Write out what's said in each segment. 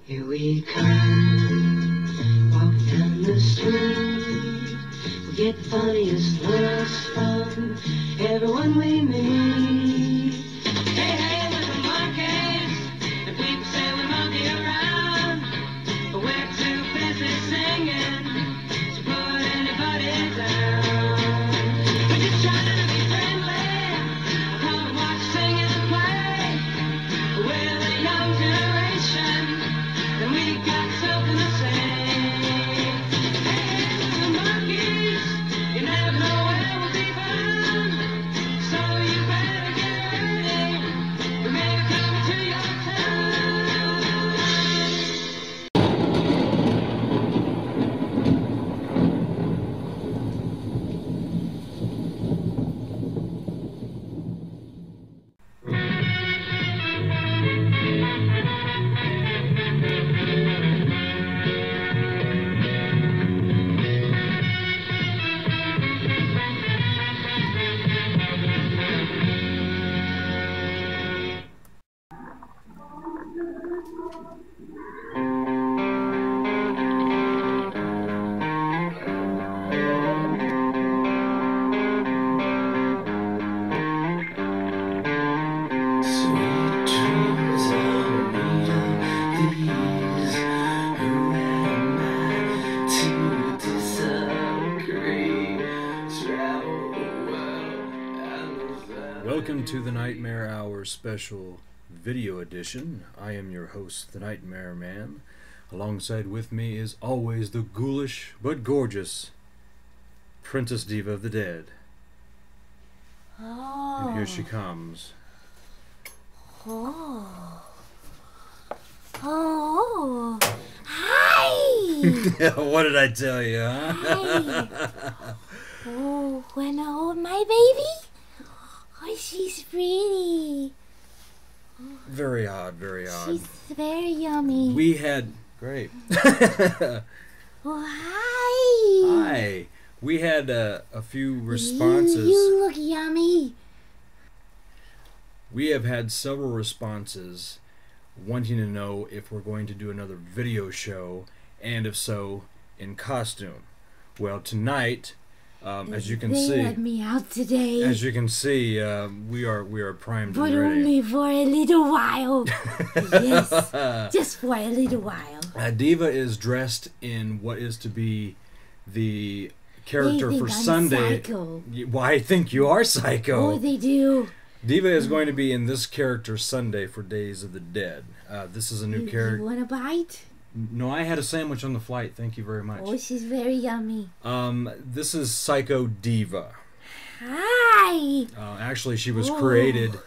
Here we come, walking down the street. We get the funniest looks from everyone we meet. Hey, hey, we're the monkeys, and people say we monkey around, but we're too busy singing to put anybody down. We're just trying to be friendly, come and watch singing and play. We're the young generation, and we got something to say. Hey, we're the monkeys, you never know where we'll be found, so you better get ready, we may be coming to your town. Welcome to the Nightmare Hour special video edition. I am your host, the Nightmare Man. Alongside with me is always the ghoulish but gorgeous Princess Diva of the Dead. Oh. And here she comes. Oh. Oh. Hi. What did I tell you, huh? Hi. Oh, wanna hold my baby? Oh, she's pretty. Very odd, very odd. She's very yummy. We had... Great. Oh, hi. Hi. We had a few responses. You look yummy. We have had several responses wanting to know if we're going to do another video show, and if so, in costume. Well, tonight, as you can they see, let me out today. as you can see, we are primed but and ready. only for a little while. Yes, just for a little while. Diva is dressed in what is to be the character They for think I'm Sunday. psycho. Well, I think you are psycho. Oh, they do. Diva is going to be in this character Sunday for Days of the Dead. This is a new character. You want a bite? No, I had a sandwich on the flight. Thank you very much. Oh, she's very yummy. This is Psycho Diva. Hi. Actually, she was Oh. created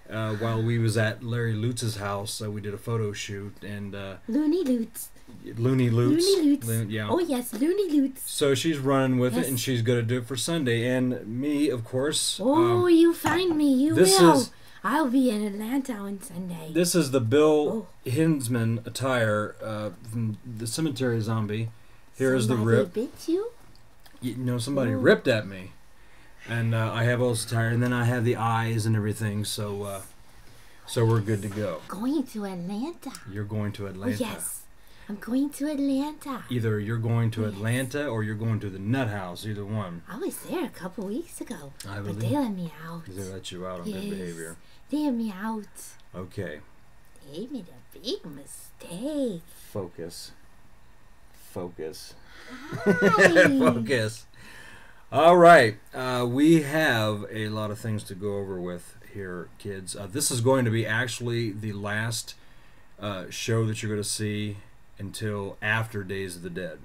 while we was at Larry Lutz's house. We did a photo shoot, and Looney Loots. Looney Lutz. Looney Loots. Yeah. Oh, yes, Looney Loots. So she's running with Yes. it, and she's going to do it for Sunday. And me, of course. Oh, you find me. You this will. is- I'll be in Atlanta on Sunday. This is the Bill Hinsman attire from the Cemetery Zombie. Here is the Somebody rip. bit you? You know, somebody Oh. ripped at me. And I have all this attire, and then I have the eyes and everything, so we're good to go. Going to Atlanta. You're going to Oh, Atlanta. yes. I'm going to Atlanta. Either you're going to Yes. Atlanta or you're going to the Nut House, either one. I was there a couple weeks ago. I But believe. they let me out. They let you out on Yes. good behavior. They let me out. Okay, They made a big mistake. focus. Focus. Hi. Focus. All right, we have a lot of things to go over with here, kids. This is going to be actually the last show that you're going to see until after Days of the Dead.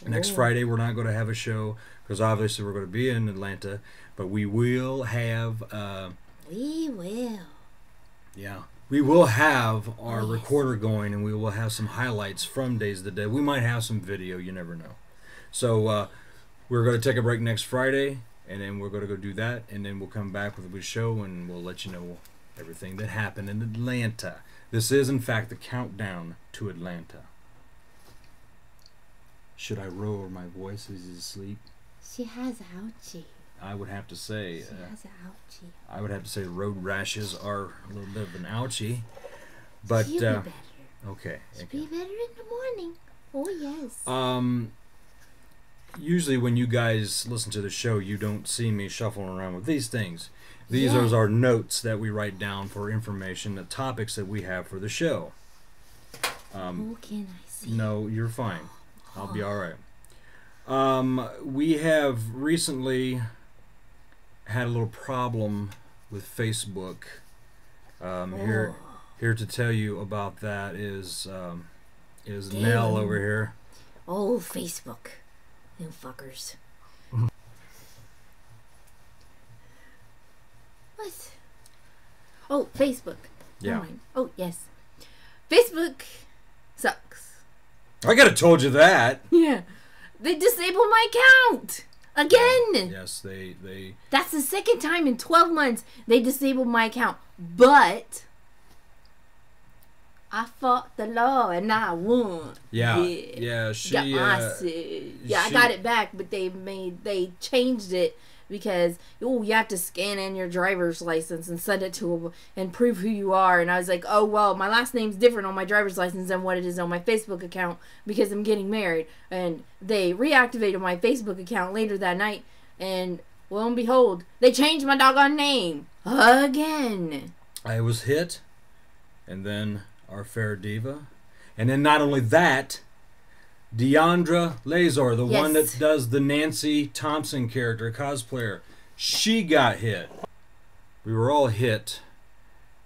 Next Oh. Friday, we're not going to have a show because obviously we're going to be in Atlanta, but we will have... We will. Yeah. We will have our Oh, yes. recorder going, and we will have some highlights from Days of the Dead. We might have some video, you never know. So we're going to take a break next Friday, and then we're going to go do that, and then we'll come back with a show, and we'll let you know everything that happened in Atlanta. This is, in fact, the countdown to Atlanta. Should I lower my voice as he's asleep? She has ouchie. I would have to say... She has an ouchie. I would have to say road rashes are a little bit of an ouchie. But She'll be better. Okay. Should be better in the morning. Oh, yes. Usually when you guys listen to the show, you don't see me shuffling around with these things. These Yeah. are our notes that we write down for information, the topics that we have for the show. Oh, can I see? No, you're fine. I'll be all right. We have recently had a little problem with Facebook. Here to tell you about that is Nell over here. Oh, Facebook. You fuckers. What? Oh, Facebook. Yeah. Never mind. Oh, yes. Facebook sucks. I could have told you that. Yeah. They disabled my account. Again. Yes, they. That's the second time in 12 months they disabled my account. But I fought the law and I won. Yeah. She. Got my suit. Yeah, I got it back, but they changed it because you have to scan in your driver's license and send it to them and prove who you are. And I was like, oh well, my last name's different on my driver's license than what it is on my Facebook account because I'm getting married. And they reactivated my Facebook account later that night, and lo and behold, they changed my doggone name again. I was hit, and then our fair diva, and then not only that, Deandra Lazor, the one that does the Nancy Thompson character, cosplayer, she got hit. We were all hit,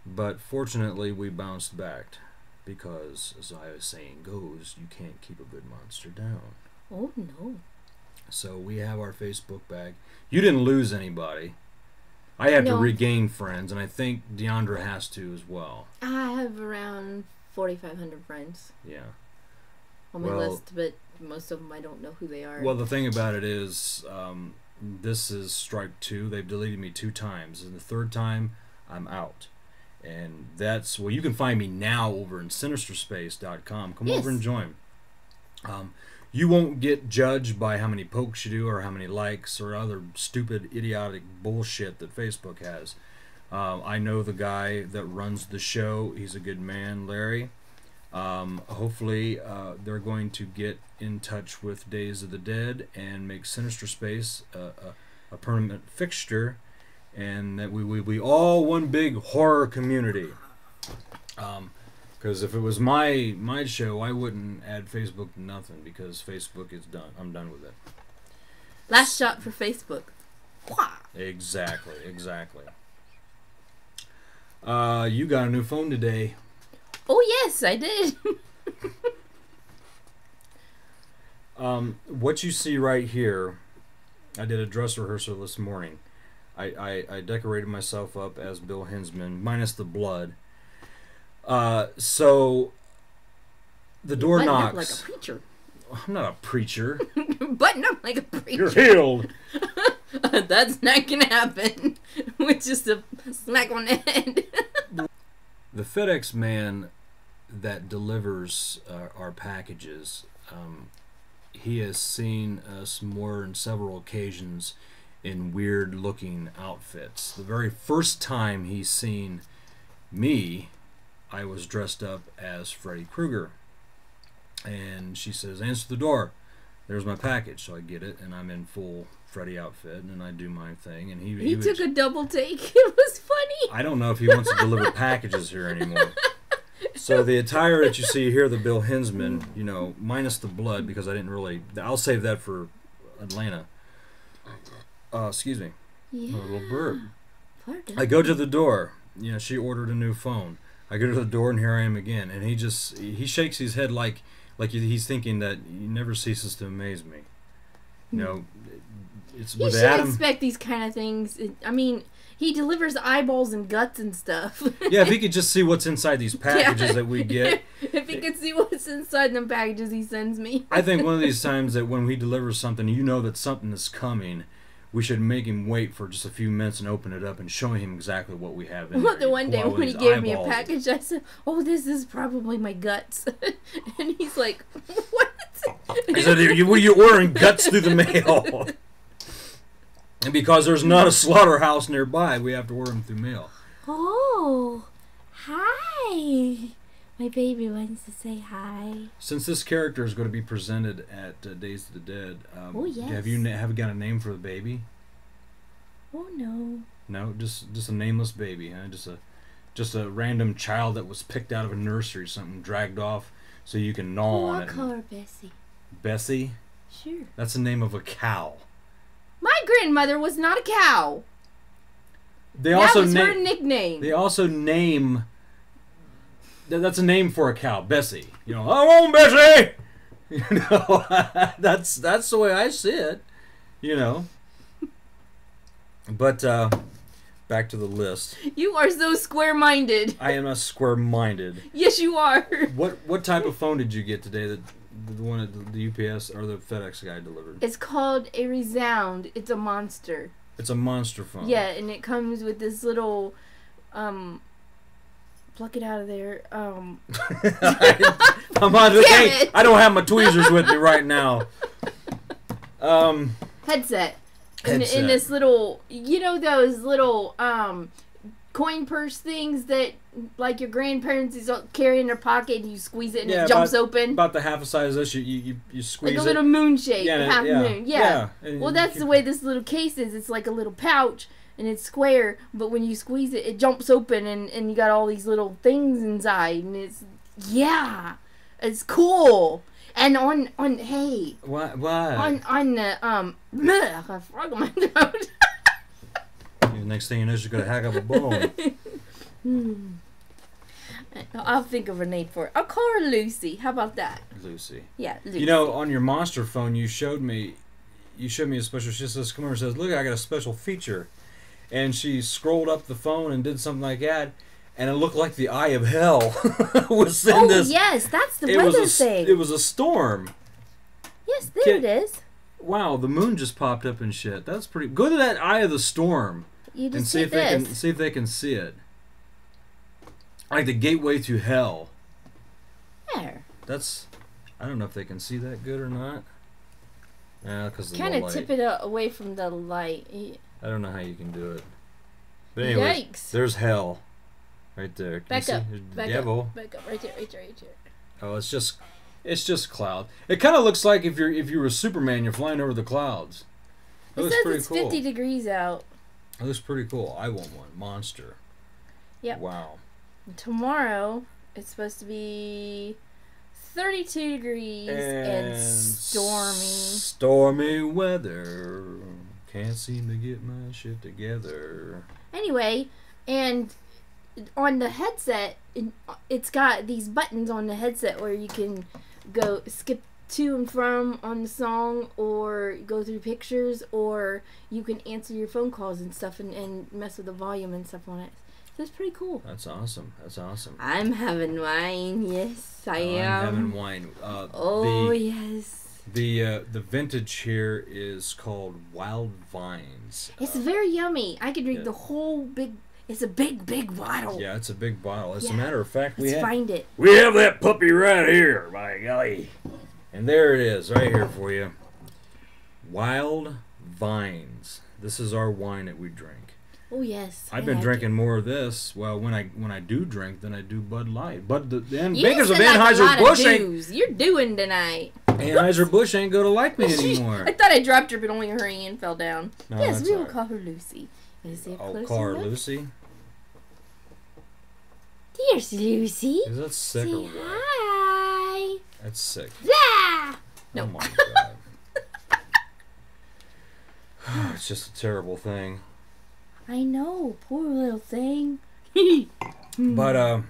but fortunately we bounced back because, as I was saying goes, you can't keep a good monster down. Oh no. So we have our Facebook back. You didn't lose anybody. I had to regain friends, and I think Deandra has to as well. I have around 4,500 friends. Yeah. On my list, but most of them I don't know who they are. Well, the thing about it is, this is strike 2. They've deleted me 2 times, and the 3rd time, I'm out. And that's, well, you can find me now over in sinisterspace.com. Come over and join. You won't get judged by how many pokes you do or how many likes or other stupid, idiotic bullshit that Facebook has. I know the guy that runs the show. He's a good man, Larry. Hopefully they're going to get in touch with Days of the Dead and make Sinister Space a permanent fixture, and that we will be all one big horror community. Because if it was my show, I wouldn't add Facebook to nothing, because Facebook is done. I'm done with it. Last shot for Facebook. Exactly. You got a new phone today. Oh yes, I did. What you see right here, I did a dress rehearsal this morning. I decorated myself up as Bill Hinsman, minus the blood. So the door knocks. Up like a preacher. I'm not a preacher. Button up like a preacher. You're healed. That's not gonna happen. With just a smack on the head. The FedEx man that delivers our packages, he has seen us more than several occasions in weird looking outfits. The very first time he's seen me, I was dressed up as Freddy Krueger, and she says, answer the door, there's my package. So I get it, and I'm in full Freddy outfit, and I do my thing, and he took a double take. It was funny. I don't know if he wants to deliver packages here anymore. So the attire that you see here, the Bill Hinsman, you know, minus the blood, because I didn't really, I'll save that for Atlanta. Excuse me. Yeah. A little burp. Pardon. I go to the door. You know, she ordered a new phone. I go to the door, and here I am again. And he shakes his head like he's thinking that he never ceases to amaze me. You know, it's You with should Adam. expect these kind of things. I mean, he delivers eyeballs and guts and stuff. Yeah, if he could just see what's inside these packages that we get. If he could see what's inside the packages he sends me. I think one of these times that when we deliver something, you know that something is coming, we should make him wait for just a few minutes and open it up and show him exactly what we have in Well, there. the one day Pull out when he his gave me a eyeballs. package, I said, "Oh, this is probably my guts," and he's like, "What?" He said, you're ordering guts through the mail. And because there's not a slaughterhouse nearby, we have to order them through mail. Oh, hi. My baby wants to say hi. Since this character is going to be presented at Days of the Dead, Oh, yes. have you got a name for the baby? Oh, no. No, just a nameless baby, huh? Just a random child that was picked out of a nursery, something dragged off, so you can gnaw on I'll it. call her Bessie. Bessie? Sure. That's the name of a cow. My grandmother was not a cow. They That also was her nickname. They also name. That's a name for a cow, Bessie. You know, I want Bessie. You know, that's the way I see it. You know. But back to the list. You are so square-minded. I am not square-minded. Yes, you are. What type of phone did you get today? The one at the UPS or the FedEx guy delivered? It's called a Resound. It's a monster. It's a monster phone. Yeah, and it comes with this little, pluck it out of there. I'm on the thing. I don't have my tweezers with me right now. Headset. In this little, you know those little coin purse things that like your grandparents is carry in their pocket and you squeeze it and it jumps open? About the half a size of this, you squeeze it. Like a little moon shape. Yeah, half moon. Yeah. And Well, that's the way this little case is. It's like a little pouch and it's square, but when you squeeze it, it jumps open and you got all these little things inside and it's cool. And on hey. Why? On the I frog in my throat. The next thing you know, she's gonna hack up a bone. I'll think of a name for it. I'll call her Lucy. How about that? Lucy. Yeah, Lucy. You know, on your monster phone, you showed me a special. She says, "Come over," and says, "Look, I got a special feature," and she scrolled up the phone and did something like that. And it looked like the eye of hell was in this. Oh, yes, that's the weather thing. It was a storm. Yes, there it is. Wow, the moon just popped up and shit. That's pretty. Go to that eye of the storm and see if they can see it. Like the gateway to hell. There. That's. I don't know if they can see that good or not. Yeah, because kind of tip it away from the light. I don't know how you can do it. But anyway, yikes! There's hell. Right there. Back up. Back up. Right there. Oh, it's just cloud. It kind of looks like if you were Superman, you're flying over the clouds. It says it's 50 degrees out. It looks pretty cool. I want one. Monster. Yep. Wow. Tomorrow it's supposed to be 32 degrees and stormy. Stormy weather. Can't seem to get my shit together. Anyway, and on the headset, it's got these buttons on the headset where you can go skip to and from on the song or go through pictures or you can answer your phone calls and stuff and mess with the volume and stuff on it. So it's pretty cool. That's awesome. I'm having wine. Yes, I am. I'm having wine. Yes. The vintage here is called Wild Vines. It's very yummy. I could drink the whole big. It's a big bottle. Yeah, it's a big bottle. As a matter of fact, Let's find it. We have that puppy right here, by golly. And there it is, right here for you. Wild Vines. This is our wine that we drink. Oh yes. I've been drinking more of this. Well, when I do drink, then I do Bud Light. But the you makers of like Anheuser-Busch ain't. You're doing tonight. Anheuser-Busch ain't gonna like me anymore. I thought I dropped her, but only her hand fell down. No, yes, we will right. call her Lucy. I'll call her Lucy. Here's Lucy. Is that sick or what? Hi. That's sick. Yeah. No. Oh my god. It's just a terrible thing. I know, poor little thing. But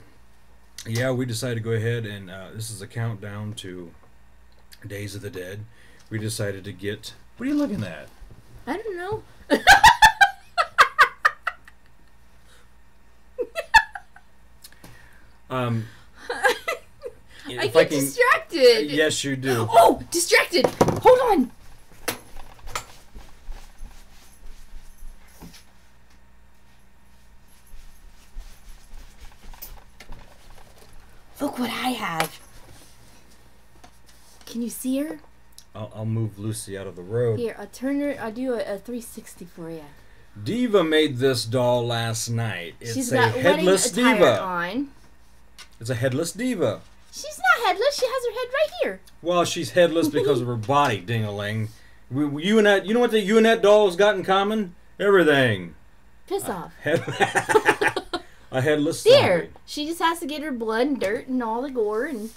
yeah, we decided to go ahead and this is a countdown to Days of the Dead. We decided to get. What are you looking at? I don't know. I get distracted. Yes, you do. Oh, distracted. Hold on. Look what I have. Can you see her? I'll move Lucy out of the road. Here, I'll turn her. I'll do a 360 for you. Diva made this doll last night. It's She's a got headless wedding attire diva. on. It's a headless diva. She's not headless. She has her head right here. Well, she's headless because of her body, ding-a-ling. You and that, you know what you and that doll's got in common? Everything. Piss off. A headless There. zombie. She just has to get her blood and dirt and all the gore, and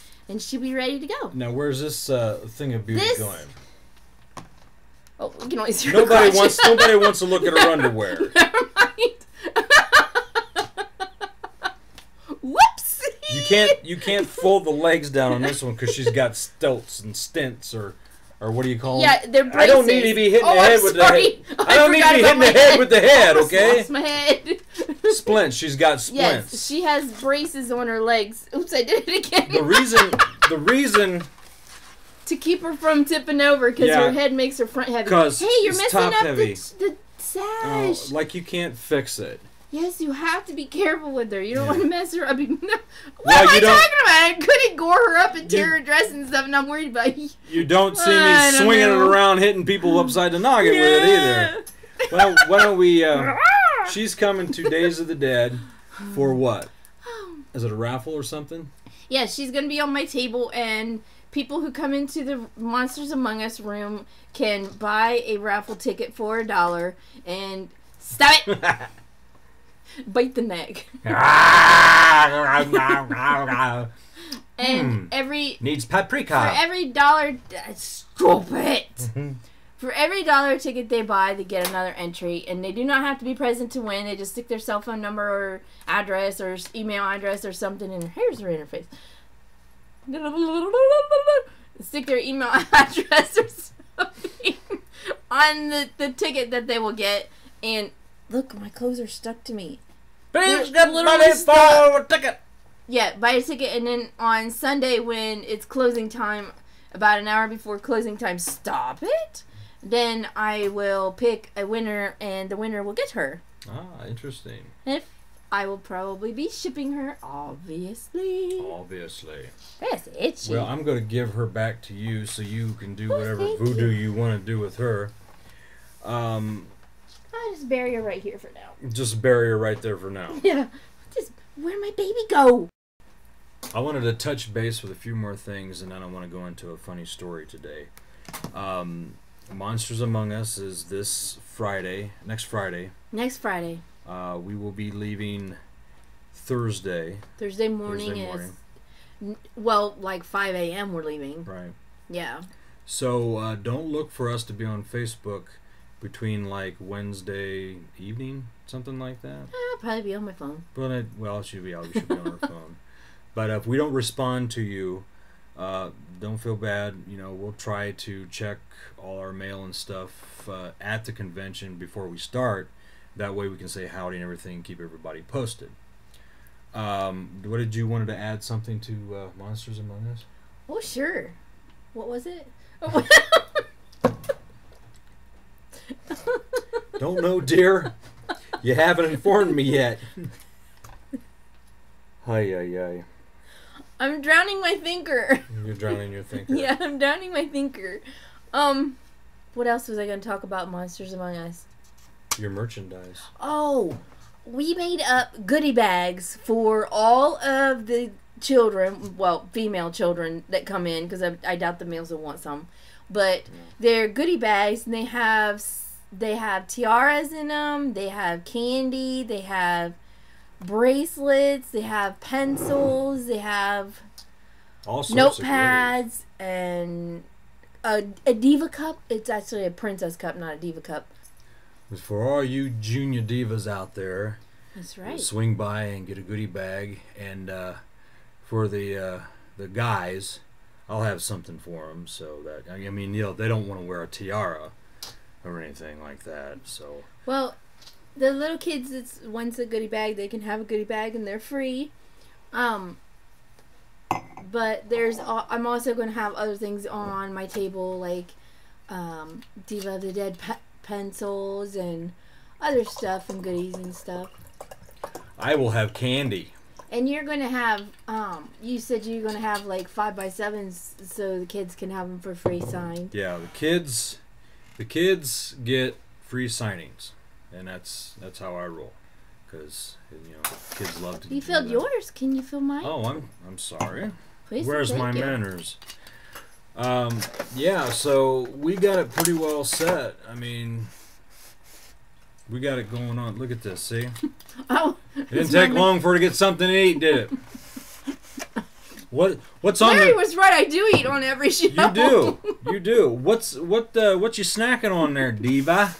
she'll be ready to go. Now, where's this thing of beauty going? Oh, we can always see her Nobody crotch. wants to look at her underwear. Never mind. Whoops. You can't fold the legs down on this one because she's got stilts and stents or what do you call them? Yeah, they're braces. I don't need to be hitting the head with the head. I don't need to be hitting the head with the head, okay? Lost my head. Splints. She's got splints. Yes, she has braces on her legs. Oops, I did it again. The reason to keep her from tipping over because her head makes her front heavy. 'Cause hey, you're it's messing top up heavy. the sash. like you can't fix it. Yes, you have to be careful with her. You don't want to mess her up. What Well, am I you don't- talking about? I couldn't gore her up and tear her dress and stuff, and I'm worried about you. You don't see I me don't swinging it know. around, hitting people upside the noggin with it either. Well, why don't we? She's coming to Days of the Dead for what? Is it a raffle or something? Yeah, she's going to be on my table, and people who come into the Monsters Among Us room can buy a raffle ticket for $1 and stop it! Bite the neck. And every needs for paprika. every $1, stop it. For every $1 ticket they buy, they get another entry, and they do not have to be present to win. They just stick their cell phone number or address or email address or something, and here's their interface. Stick their email address or something on the ticket that they will get, and look, my clothes are stuck to me. Please They're get literally money stuck. for a ticket. Yeah, buy a ticket, and then on Sunday when it's closing time, about an hour before closing time, stop it. Then I will pick a winner, and the winner will get her. Ah, interesting. If I will probably be shipping her, obviously. Obviously. That's itchy. Well, I'm going to give her back to you so you can do whatever thank voodoo you. you want to do with her. I'll just bury her right here for now. Just bury her right there for now. Yeah. Just, where'd my baby go? I wanted to touch base with a few more things, and then I want to go into a funny story today. Monsters Among Us is this Friday, next Friday. Next Friday. We will be leaving Thursday. Thursday morning well, like 5 a.m. we're leaving. Right. Yeah. So don't look for us to be on Facebook between like Wednesday evening, something like that. I'll probably be on my phone. But well, she should be on her phone. But if we don't respond to you, don't feel bad. You know, we'll try to check all our mail and stuff at the convention before we start. That way we can say howdy and everything and keep everybody posted. What did you wanted to add something to Monsters Among Us? Oh, sure. What was it? Don't know, dear. You haven't informed me yet. Hi. I'm drowning my thinker. You're drowning your thinker. Yeah, I'm drowning my thinker. What else was I going to talk about Monsters Among Us? Your merchandise. Oh, we made up goodie bags for all of the children, well, female children that come in, because I doubt the males will want some. But they're goodie bags, and they have tiaras in them, they have candy, they have bracelets, they have pencils, they have All sorts notepads, and a diva cup. It's actually a princess cup, not a diva cup. For all you junior divas out there, That's right. swing by and get a goodie bag. And for the guys, I'll have something for them. So that, I mean, you know, they don't want to wear a tiara or anything like that. So Well, the little kids that wants a goodie bag, they can have a goodie bag and they're free. But I'm also going to have other things on my table, like Diva of the Dead pencils and other stuff and goodies and stuff. I will have candy. And you're going to have, you said you're going to have like 5x7s so the kids can have them for free signed. Yeah, the kids get free signings, and that's how I roll. because you know kids love to. You filled yours. Can you fill mine? Oh, I'm sorry. Please. Where's my manners? Yeah, so we got it pretty well set. I mean, we got it going on. Look at this, see? Oh, it didn't take long for her to get something to eat, did it? What's on? Mary was right. I do eat on every show. You do. What you snacking on there, diva?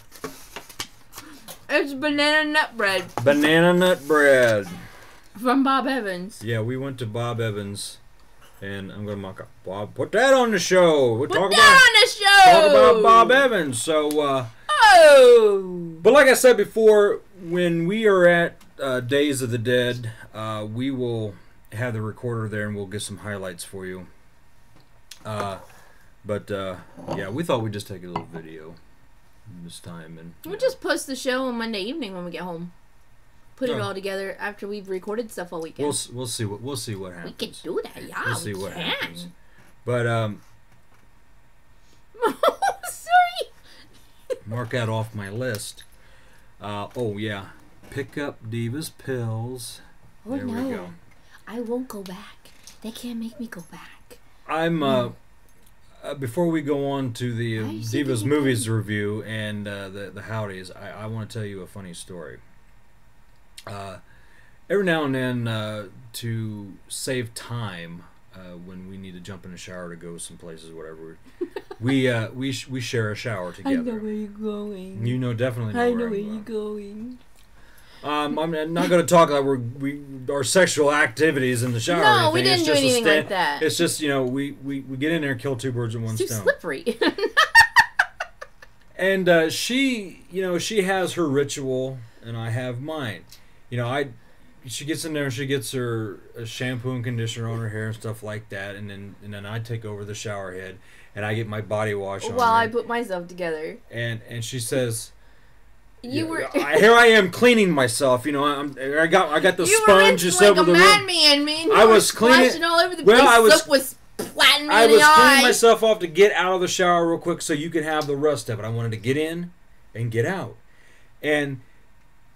It's banana nut bread. Banana nut bread. From Bob Evans. Yeah, we went to Bob Evans, and I'm gonna mock up Bob. Put that on the show. Put that on the show. Talk about Bob Evans. So. But like I said before, when we are at Days of the Dead, we will have the recorder there and we'll get some highlights for you. Yeah, we thought we'd just take a little video this time, and we'll just post the show on Monday evening when we get home. Put it all together after we've recorded stuff all weekend. We'll see what happens. We can do that, yeah. We'll see what happens. But sorry. Mark that off my list. Oh yeah, pick up Diva's pills. Oh there no, we go. I won't go back. They can't make me go back. I'm before we go on to the Divas Movies review and the Howdies, I want to tell you a funny story. Every now and then, to save time, when we need to jump in the shower to go some places, whatever, we share a shower together. I know where you're going. You know, definitely know I where know I'm where going. you're going. I'm not going to talk about our sexual activities in the shower. No, or we anything. didn't do anything like that. It's just, you know, we get in there and kill two birds with one It's too stone. slippery. And she has her ritual, and I have mine. You know, she gets in there and she gets her shampoo and conditioner on her hair and stuff like that, and then I take over the shower head and I get my body wash on. While I put myself together. And she says, Here I am cleaning myself. You know, I got the sponge just like over a the room. madman, man. I was cleaning all over the place. Soap was splatting me in the eye. cleaning myself off to get out of the shower real quick so you could have the rest of it. I wanted to get in and get out, and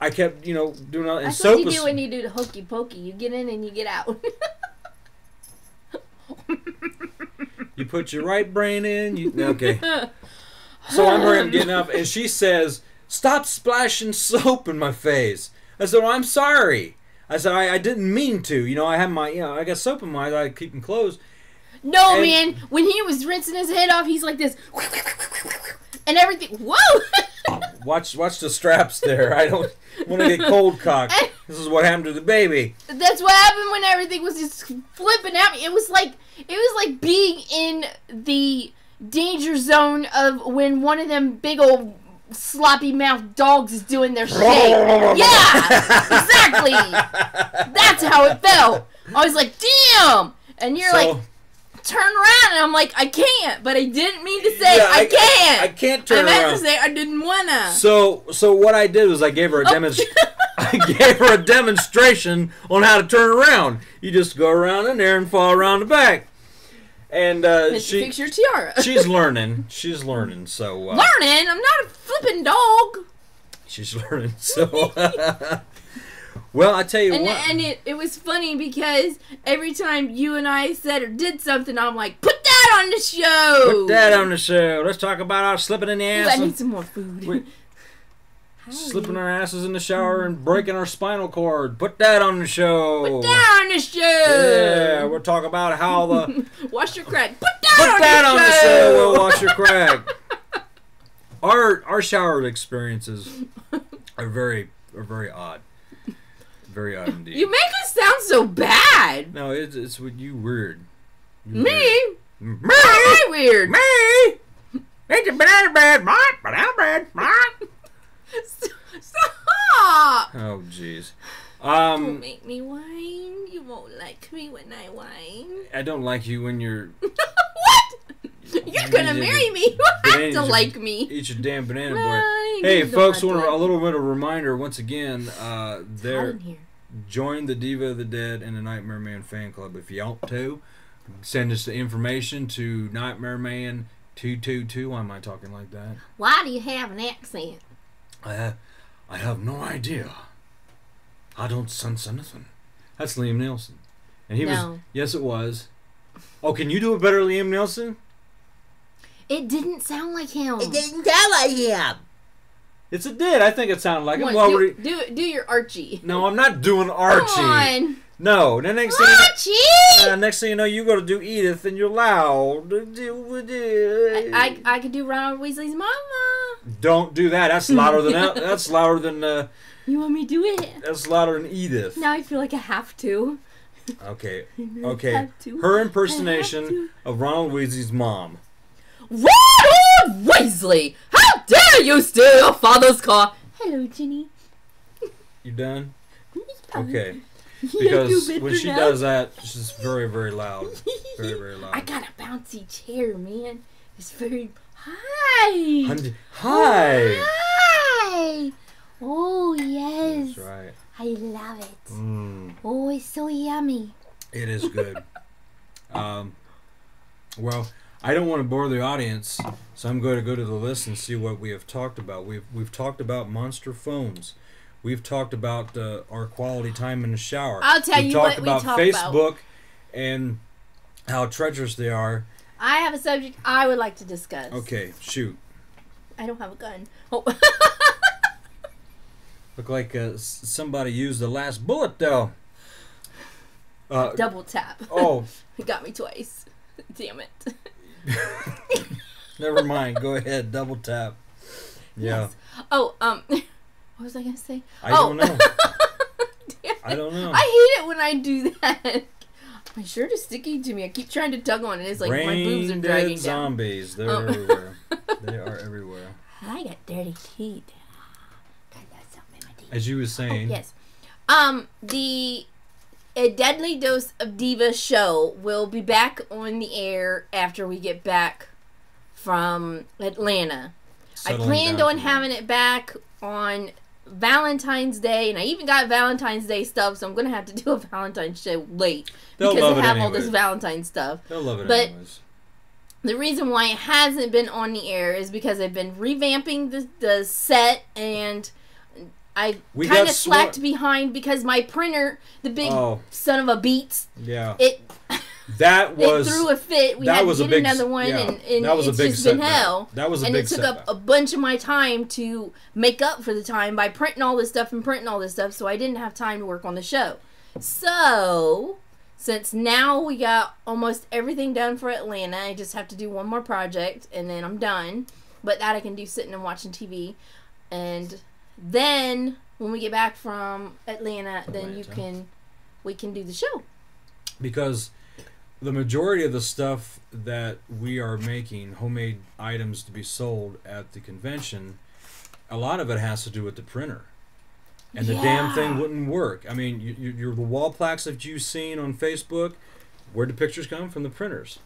I kept, doing all. And that's soap what you do when you do the hokey pokey. You get in and you get out. You put your right brain in. Okay. So I'm getting up, and she says, "Stop splashing soap in my face." I said, "Well, I'm sorry." I said, "I didn't mean to. I have my, I got soap in my eyes. I keep them closed." No, man. When he was rinsing his head off, he's like this, and everything. Whoa! Watch the straps there. I don't want to get cold cocked. This is what happened to the baby. That's what happened when everything was just flipping at me. It was like being in the danger zone of when one of them big old sloppy mouth dogs is doing their shit. Yeah, exactly. That's how it felt. I was like, damn. And you're like, turn around, and I'm like, I can't, but I didn't mean to say I can't. I can't turn around. I meant to say I didn't wanna. So what I did was I gave her a I gave her a demonstration on how to turn around. You just go around in there and fall around the back. And fix your tiara. She's learning. She's learning. So learning? I'm not a flipping dog. She's learning. So well, I tell you what. And it was funny because every time you and I said or did something, I'm like, put that on the show. Put that on the show. Let's talk about our slipping in the ass. I need some more food. Slipping our asses in the shower and breaking our spinal cord. Put that on the show. Put that on the show. Yeah, we'll talk about how the wash your crack. Put that on the show. We'll wash your crack. Our shower experiences are very odd. Very odd indeed. You make us sound so bad. No, it's with you weird. Me? How am I weird? Me? It's a banana bread, banana bread, Stop! Oh, jeez. Don't make me whine. You won't like me when I whine. I don't like you when you're... What? You're gonna marry me. You have to like me. Eat your damn banana bread. Hey, folks, a little bit of a reminder once again. Join the Diva of the Dead and the Nightmare Man fan club if you want to. Send us the information to Nightmare Man 222. Why am I talking like that? Why do you have an accent? I have no idea. I don't sense anything. That's Liam Neeson. And he was... Yes, it was. Oh, can you do a better Liam Neeson? It didn't sound like him. It didn't sound like him. Yes, it did. I think it sounded like him. Well, Well, do your Archie. No, I'm not doing Archie. Come on. No. The next Archie! next thing you know, you got to do Edith, and you're loud. I could do Ronald Weasley's mama. Don't do that. That's louder than that's louder than. You want me to do it? That's louder than Edith. Now I feel like I have to. Okay. I Okay. have to. Her impersonation of Ronald Weasley's mom. Ronald Weasley! How dare you steal your father's car? Hello, Ginny. You done? Yeah. Okay. You Because better when she now. does that, she's very, very loud. Very, very loud. I got a bouncy chair, man. It's very... Hi! Hi! Hi! Oh, yes. That's right. I love it. Mm, Oh, it's so yummy. it is good. Well, I don't want to bore the audience, so I'm going to go to the list and see what we have talked about. We've talked about monster phones. We've talked about our quality time in the shower. I'll tell you what we talked talk about about. Facebook and how treacherous they are. I have a subject I would like to discuss. Okay, shoot. I don't have a gun. Oh. Look like somebody used the last bullet, though. Double tap. Oh. It got me twice. Damn it. Never mind. Go ahead. Double tap. Yeah. Yes. Oh, what was I going to say? I don't know. Damn I don't know. I hate it when I do that. My shirt is sticky to me. I keep trying to tug on it. It's like my boobs are Brain dragging dead down. zombies. They're everywhere. They are everywhere. I got dirty teeth. Got something in my teeth. As you were Oh, saying. yes. The A Deadly Dose of Diva show will be back on the air after we get back from Atlanta. Settling I planned down on from having it back on Valentine's Day, and I even got Valentine's Day stuff, so I'm going to have to do a Valentine's show late They'll because love I it have all anyways. this Valentine's stuff. They'll love it But- anyways. The reason why it hasn't been on the air is because I've been revamping the set, and I We kind got of slacked behind because my printer, the big Oh. son of a beats, Yeah. it That was... it threw a fit. We that had was to a get big... another one, yeah, and that was it's a big just been setback. hell. That was a And big it took setback. up a bunch of my time to make up for the time by printing all this stuff and printing all this stuff, so I didn't have time to work on the show. So, since now we got almost everything done for Atlanta, I just have to do one more project, and then I'm done. But that I can do sitting and watching TV. And then, when we get back from Atlanta, then we can do the show. Because the majority of the stuff that we are making, homemade items to be sold at the convention, a lot of it has to do with the printer. And the damn thing Yeah. wouldn't work. I mean, the wall plaques that you've seen on Facebook, where'd the pictures come from? The printers.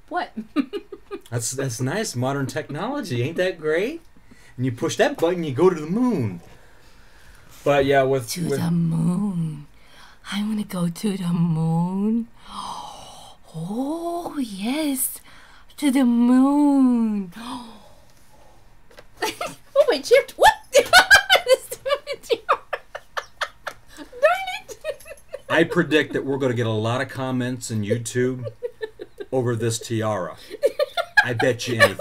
What? That's nice, modern technology. Ain't that great? And you push that button, you go to the moon. But yeah, with moon. I want to go to the moon. Oh, yes. To the moon. Oh, my chair. What? Darn it. I predict that we're going to get a lot of comments on YouTube over this tiara. I bet you anything.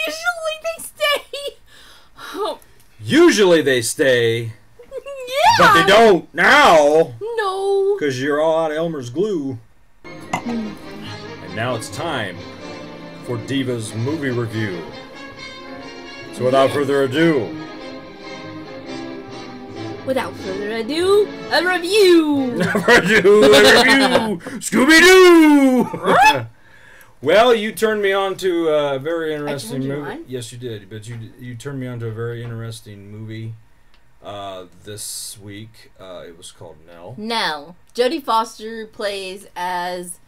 Usually they stay. Oh, Usually they stay, yeah. but they don't now No. because you're all out of Elmer's glue. And now it's time for Diva's movie review. So without further ado, A review. Scooby-Doo! Well, you turned me on to a very interesting turned you movie. on? Yes, you did. But you turned me on to a very interesting movie this week. It was called Nell. No. Jodie Foster plays as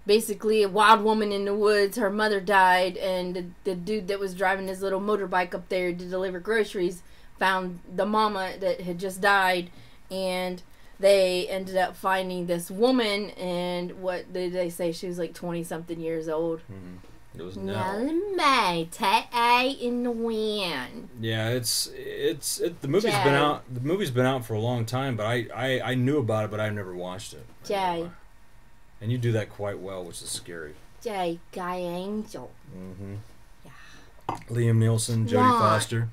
basically a wild woman in the woods. Her mother died, and the dude that was driving his little motorbike up there to deliver groceries found the mama that had just died, and they ended up finding this woman, and what did they say? She was like 20-something years old. Mm-hmm. It was Nell Nell. May, Tay in the wind. Yeah, the movie's been out. The movie's been out for a long time, but I knew about it, but I've never watched it. Jay. And you do that quite well, which is scary. Jay, Guy Angel. Mm-hmm. Yeah. Liam Neeson, Jodie Foster.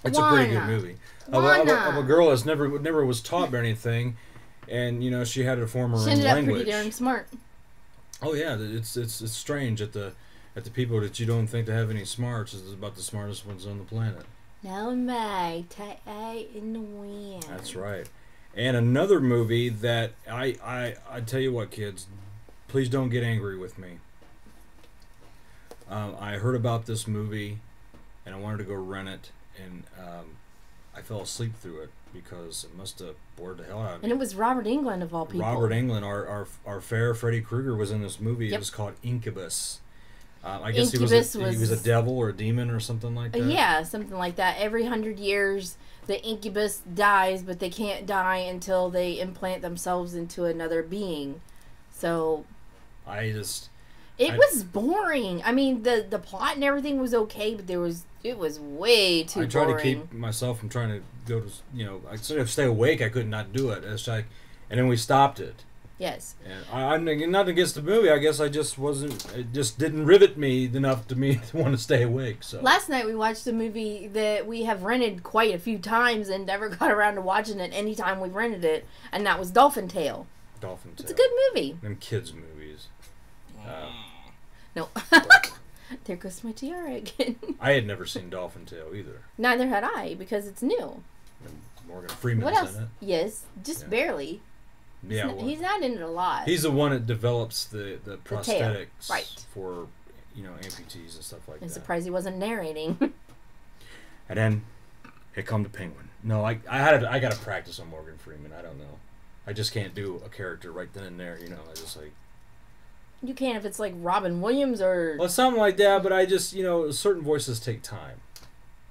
It's a pretty good movie. Of a girl that's never was taught anything, and you know she had to form her own language. She ended up pretty darn smart. Oh yeah, it's strange at the people that you don't think to have any smarts is about the smartest ones on the planet. Nell May, Tay in the wind. That's right. And another movie that I tell you what, kids, please don't get angry with me. I heard about this movie, and I wanted to go rent it, and I fell asleep through it because it must have bored the hell out of me. And it was Robert Englund of all people. Robert Englund, our fair Freddy Krueger was in this movie. Yep. It was called Incubus. I guess Incubus he was a devil or a demon or something like that. Yeah, something like that. Every 100 years, the incubus dies, but they can't die until they implant themselves into another being. So it was boring. I mean, the plot and everything was okay, but it was way too boring. I tried to keep myself from trying to go to, I sort of stay awake. I could not do it. It's like, and then we stopped it. Yes. And I'm not against the movie. I guess I just wasn't. It just didn't rivet me enough to want to stay awake. So last night we watched a movie that we have rented quite a few times and never got around to watching it any time we've rented it, and that was Dolphin Tale. Dolphin Tale. It's a good movie. Them kids' movies. No. There goes my tiara again. I had never seen Dolphin Tale either. Neither had I, because it's new. And Morgan Freeman's What else? in it. Yes, just barely. Yeah, He's not in it a lot. He's the one that develops the prosthetics right. for amputees and stuff like that. I'm surprised he wasn't narrating. And then here come the penguin. No, I got to practice on Morgan Freeman. I don't know. I just can't do a character right then and there. I just like. You can if it's like Robin Williams or. Well, something like that, but I just certain voices take time,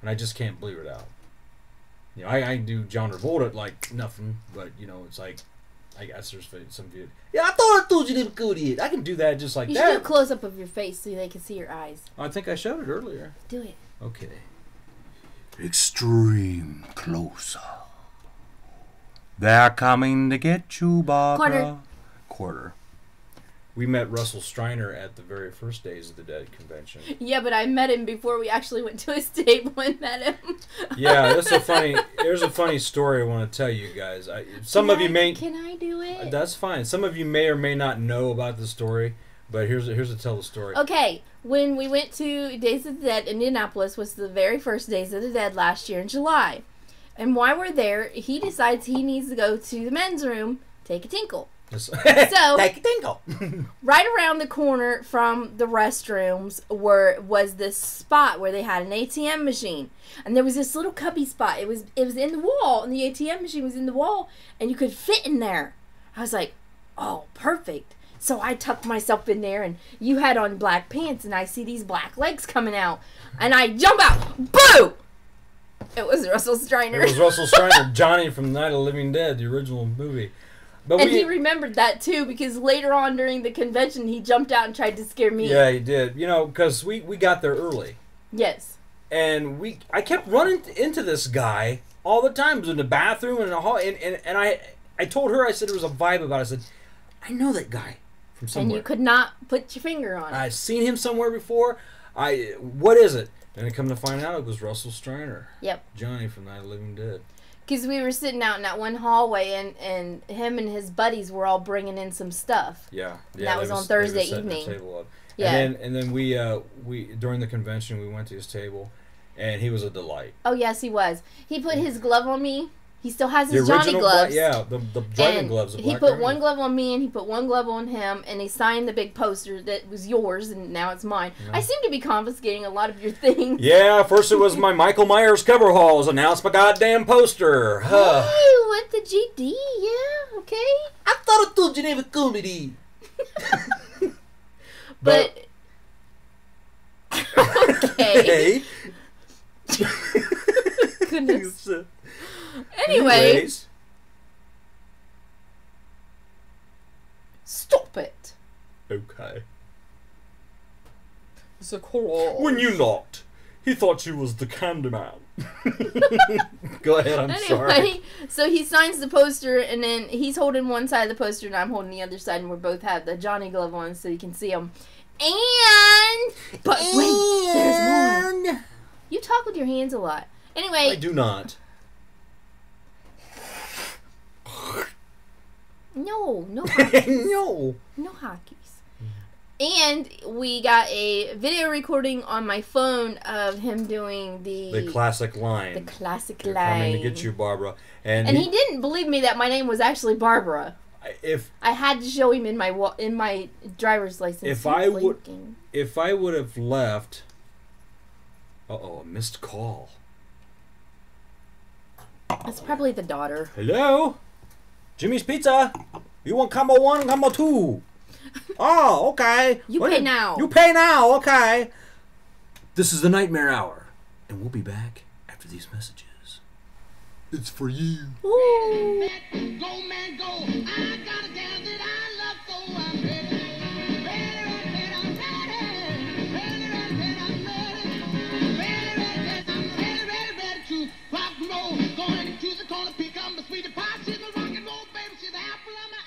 and I just can't bleed it out. I can do John Travolta like nothing, but it's like. I guess there's some view. Yeah, I thought I told you they were good. I can do that just like that. You should do a close up of your face so they can see your eyes. I think I showed it earlier. Do it. Okay. Extreme closer. They're coming to get you, Barbara. Quarter. We met Russell Streiner at the very first Days of the Dead convention. Yeah, but I met him before we actually went to his table and met him. Yeah, there's a funny story I want to tell you guys. Can I do it? That's fine. Some of you may or may not know about the story, but here's to tell the story. Okay, when we went to Days of the Dead, Indianapolis was the very first Days of the Dead last year in July. And while we're there, he decides he needs to go to the men's room, take a tinkle. So, take a tinkle. Right around the corner from the restrooms was this spot where they had an ATM machine, and there was this little cubby spot. It was in the wall, and the ATM machine was in the wall, and you could fit in there. I was like, oh, perfect. So I tucked myself in there, and you had on black pants, and I see these black legs coming out, and I jump out. Boo! It was Russell Streiner. It was Russell Streiner, Johnny from Night of the Living Dead, the original movie. And he remembered that too, because later on during the convention he jumped out and tried to scare me. Yeah, he did. Because we got there early. Yes. And I kept running into this guy all the time. It was in the bathroom and in the hall. And I told her, I said there was a vibe about it. I said, I know that guy from somewhere. And you could not put your finger on it. I've seen him somewhere before. What is it? And I come to find out it was Russell Streiner. Yep. Johnny from Night of the Living Dead. Because we were sitting out in that one hallway, and him and his buddies were all bringing in some stuff. Yeah. That was on Thursday evening. Table up. Yeah. And then we during the convention we went to his table, and he was a delight. Oh yes, he was. He put his glove on me. He still has his the Johnny gloves. the driving gloves. He put one glove on me, and he put one glove on him, and he signed the big poster that was yours, and now it's mine. Yeah. I seem to be confiscating a lot of your things. Yeah, first it was my Michael Myers coveralls, and now it's my goddamn poster. Hey, what the GD? Yeah, okay. I thought I told you they were comedy. But okay. Goodness. Anyways. Stop it. Okay. Santa Claus. When you knocked, he thought you was the Candyman. Go ahead, I'm sorry. Anyway, so he signs the poster, and then he's holding one side of the poster, and I'm holding the other side, and we both have the Johnny glove on so you can see him. But wait, there's more. You talk with your hands a lot. Anyway. I do not. No hotkeys. No. No hotkeys. And we got a video recording on my phone of him doing the classic line. The classic They're line. coming to get you, Barbara. And he didn't believe me that my name was actually Barbara. If I had to show him in my driver's license. If I would have left. A missed call. That's probably the daughter. Hello, Jimmy's Pizza. You want combo 1, combo 2? Oh, okay. You pay now. You pay now, okay. This is the Nightmare Hour, and we'll be back after these messages. It's for you. Ooh. Go, man, go. I got a gal that I love, so I'm ready. Ready to rock and roll. Going to the corner, pick up the sweetie pie. She's a rock and roll, baby. She's the apple of my eye.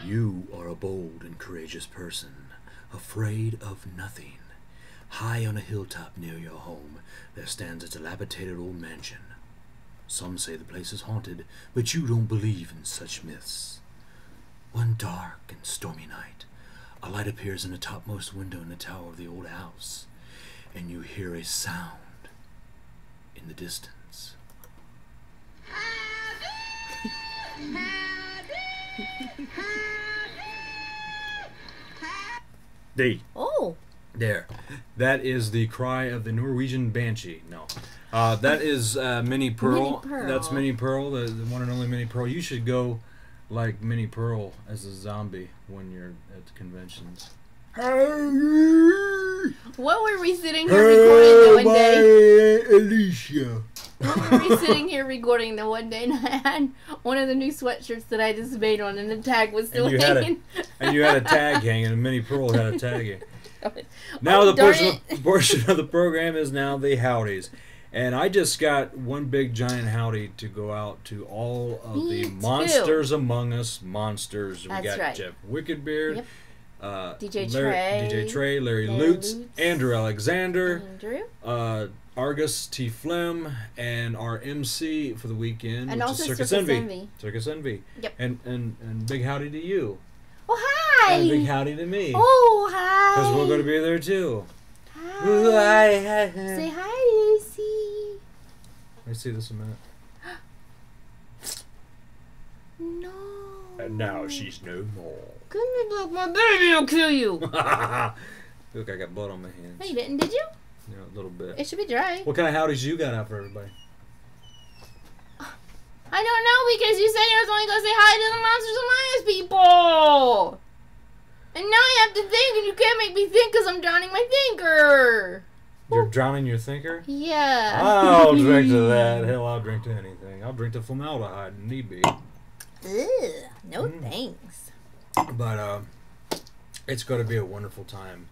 You are a bold and courageous person, afraid of nothing. High on a hilltop near your home, there stands a dilapidated old mansion. Some say the place is haunted, but you don't believe in such myths. One dark and stormy night, a light appears in the topmost window in the tower of the old house, and you hear a sound in the distance. D. Oh. There. That is the cry of the Norwegian Banshee. No. That is Minnie Pearl. Minnie Pearl. That's Minnie Pearl, the one and only Minnie Pearl. You should go like Minnie Pearl as a zombie when you're at the conventions. What were we sitting here recording the one day? Alicia. What were we sitting here recording the one day, and I had one of the new sweatshirts that I just made on, and the tag was still hanging. And you had a tag hanging, and Minnie Pearl had a tag hanging. Now the portion of the program is now the howdies. And I just got one big giant howdy to go out to all of the Monsters Among Us monsters. That's we got right. Jeff Wickedbeard, Yep. DJ Trey, Larry Lutz, Andrew Alexander, Argus T. Flim, and our MC for the weekend, and which also is Circus Envy. Circus Envy. Yep. And big howdy to you. Oh, hi. And big howdy to me. Oh, hi. Because we're going to be there too. Hi. Ooh, hi. Say hi, Lucy. Let me see this a minute. No. And now she's no more. Come here, look, my baby will kill you. Look, I got blood on my hands. No, you didn't, did you? Yeah, a little bit. It should be dry. What kind of howdies you got out for everybody? I don't know, because you said you was only going to say hi to the Monsters Alliance people. And now I have to think, and you can't make me think because I'm drowning my thinker. You're drowning your thinker? Yeah. I'll drink to that. Hell, I'll drink to anything. I'll drink to formaldehyde if need be. Ugh, no thanks. But it's going to be a wonderful time.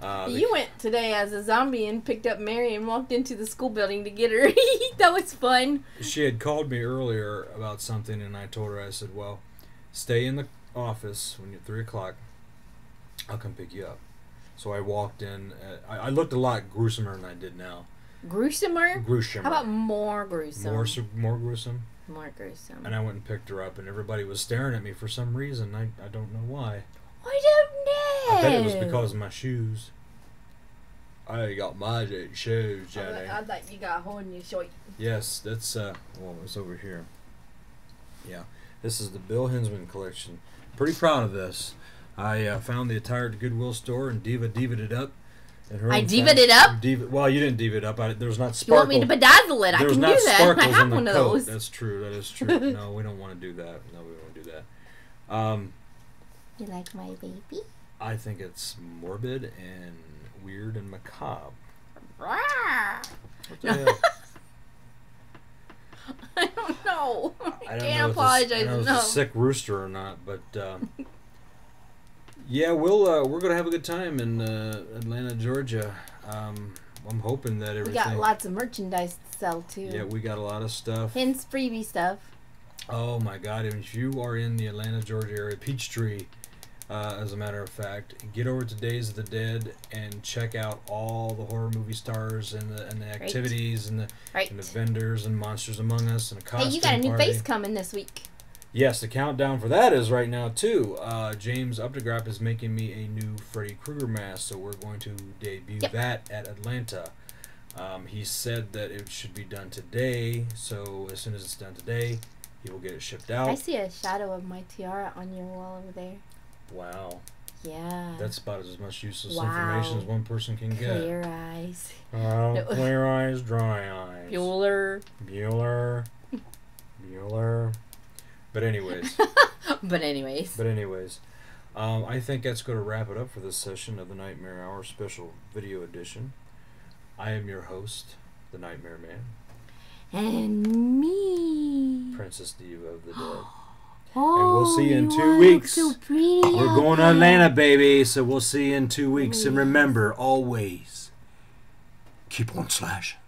You went today as a zombie and picked up Mary and walked into the school building to get her. That was fun. She had called me earlier about something, and I told her, I said, well, stay in the office when you're 3 o'clock. I'll come pick you up. So I walked in. I looked a lot gruesomer than I did now. Gruesomer? Gruesomer. How about more gruesome? More gruesome? More gruesome. And I went and picked her up, and everybody was staring at me for some reason. I don't know why. I don't know. I bet it was because of my shoes. I got magic shoes, Johnny. I thought you got a hole in your shirt. Yes, that's, well, it's over here. Yeah, this is the Bill Hinsman collection. Pretty proud of this. I found the attire at the Goodwill store and diva'd it up. I diva'd it up? Well, you didn't diva it up. There's not You sparkle. want me to bedazzle it? I There's can not do that. I sparkles have on the one of coat. those. That's true. That is true. No, we don't want to do that. No, we don't want to do that. You like my baby? I think it's morbid and weird and macabre. What the hell? I don't know. I don't can't know apologize. if it's No. a sick rooster or not, but yeah, we're gonna have a good time in Atlanta, Georgia. I'm hoping that everything. We got lots of merchandise to sell too. Yeah, we got a lot of stuff. Hints, freebie stuff. Oh my God! If you are in the Atlanta, Georgia area, Peachtree, as a matter of fact, get over to Days of the Dead and check out all the horror movie stars and the activities and the vendors and Monsters Among Us and a costume Hey, you got a new party. face coming this week. Yes, the countdown for that is right now too. James Updegraff is making me a new Freddy Krueger mask, so we're going to debut that at Atlanta. He said that it should be done today, so as soon as it's done today, he will get it shipped out. I see a shadow of my tiara on your wall over there. Wow. Yeah. That's about as much useless information as one person can get. Clear eyes. Clear eyes, dry eyes. Bueller. But anyways. But anyways. I think that's going to wrap it up for this session of the Nightmare Hour Special Video Edition. I am your host, the Nightmare Man. And me. Princess Diva of the Dead. Oh, and we'll see you in 2 look weeks. so pretty We're going to Atlanta, baby. So we'll see you in 2 weeks. And remember, always, keep on slashing.